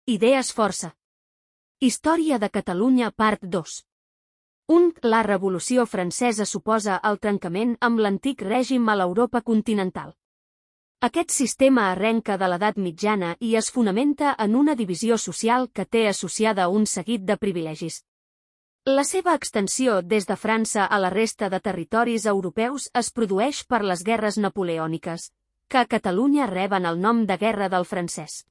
Idees força. Història de Catalunya part 2. 1. La Revolució Francesa suposa el trencament amb l'antic règim a l'Europa continental. Aquest sistema arrenca de l'edat mitjana i es fonamenta en una divisió social que té associada un seguit de privilegis. La seva extensió des de França a la resta de territoris europeus es produeix per les guerres napoleòniques, que a Catalunya reben el nom de Guerra del Francès.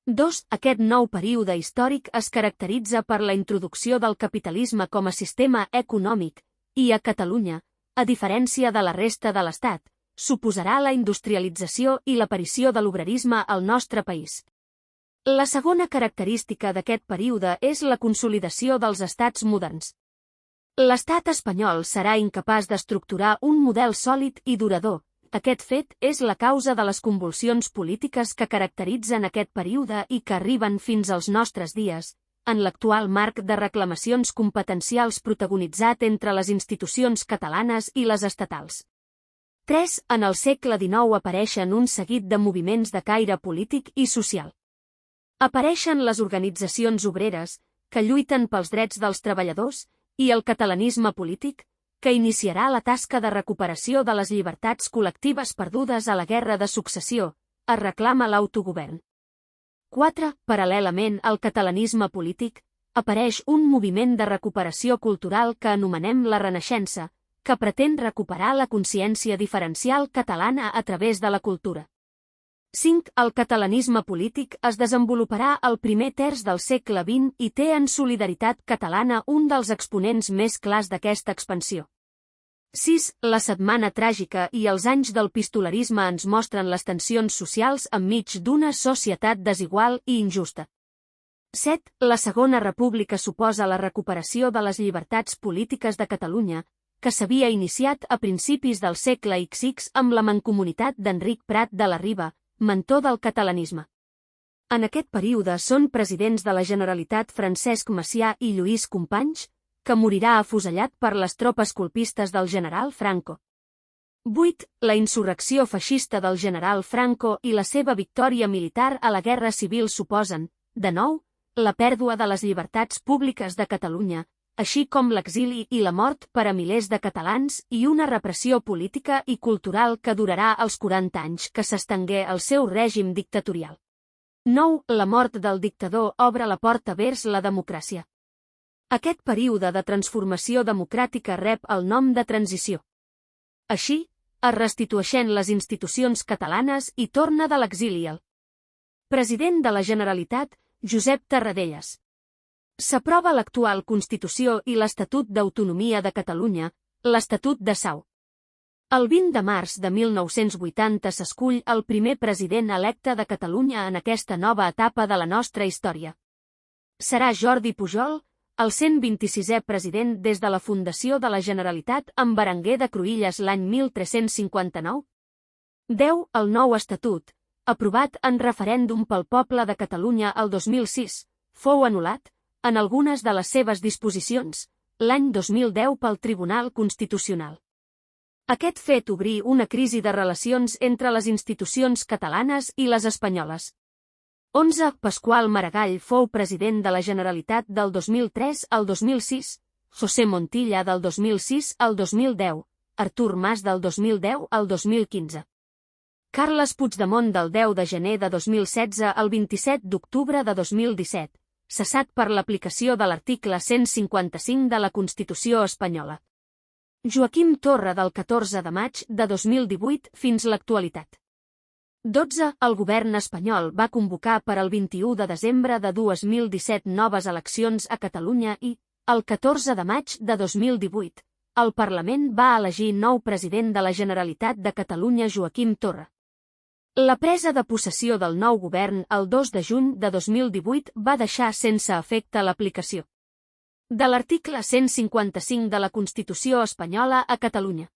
2. Aquest nou període històric es caracteritza per la introducció del capitalisme com a sistema econòmic i a Catalunya, a diferència de la resta de l'Estat, suposarà la industrialització i l'aparició de l'obrerisme al nostre país. La segona característica d'aquest període és la consolidació dels estats moderns. L'estat espanyol serà incapaç d'estructurar un model sòlid i durador. Aquest fet és la causa de les convulsions polítiques que caracteritzen aquest període i que arriben fins als nostres dies, en l'actual marc de reclamacions competencials protagonitzat entre les institucions catalanes i les estatals. 3. En el segle XIX apareixen un seguit de moviments de caire polític i social. Apareixen les organitzacions obreres, que lluiten pels drets dels treballadors, i el catalanisme polític, que iniciarà la tasca de recuperació de les llibertats col·lectives perdudes a la Guerra de Successió, es reclama l'autogovern. 4. Paral·lelament al catalanisme polític, apareix un moviment de recuperació cultural que anomenem la Renaixença, que pretén recuperar la consciència diferencial catalana a través de la cultura. 5. El catalanisme polític es desenvoluparà al primer terç del segle XX i té en Solidaritat Catalana un dels exponents més clars d'aquesta expansió. 6. La Setmana Tràgica i els anys del pistolarisme ens mostren les tensions socials enmig d'una societat desigual i injusta. 7. La Segona República suposa la recuperació de les llibertats polítiques de Catalunya, que s'havia iniciat a principis del segle XX amb la mancomunitat d'Enric Prat de la Riba, mentor del catalanisme. En aquest període són presidents de la Generalitat Francesc Macià i Lluís Companys, que morirà afusellat per les tropes colpistes del general Franco. 8. La insurrecció feixista del general Franco i la seva victòria militar a la Guerra Civil suposen, de nou, la pèrdua de les llibertats públiques de Catalunya, així com l'exili i la mort per a milers de catalans i una repressió política i cultural que durarà els 40 anys que s'estengué el seu règim dictatorial. 9. La mort del dictador obre la porta vers la democràcia. Aquest període de transformació democràtica rep el nom de transició. Així, es restitueixen les institucions catalanes i torna de l'exili el president de la Generalitat, Josep Tarradellas. S'aprova l'actual Constitució i l'Estatut d'Autonomia de Catalunya, l'Estatut de Sau. El 20 de març de 1980 s'escull el primer president electe de Catalunya en aquesta nova etapa de la nostra història. Serà Jordi Pujol, el 126è president des de la fundació de la Generalitat amb Berenguer de Cruïlles l'any 1359. 10. El nou Estatut, aprovat en referèndum pel poble de Catalunya el 2006, fou anul·lat, en algunes de les seves disposicions, l'any 2010 pel Tribunal Constitucional. Aquest fet obrí una crisi de relacions entre les institucions catalanes i les espanyoles. 11. Pasqual Maragall fou president de la Generalitat del 2003 al 2006, José Montilla del 2006 al 2010, Artur Mas del 2010 al 2015. Carles Puigdemont del 10 de gener de 2016 al 27 d'octubre de 2017, cessat per l'aplicació de l'article 155 de la Constitució espanyola. Joaquim Torra del 14 de maig de 2018 fins l'actualitat. 12. El govern espanyol va convocar per al 21 de desembre de 2017 noves eleccions a Catalunya i, el 14 de maig de 2018, el Parlament va elegir nou president de la Generalitat de Catalunya Joaquim Torra. La presa de possessió del nou govern el 2 de juny de 2018 va deixar sense efecte l'aplicació de l'article 155 de la Constitució espanyola a Catalunya.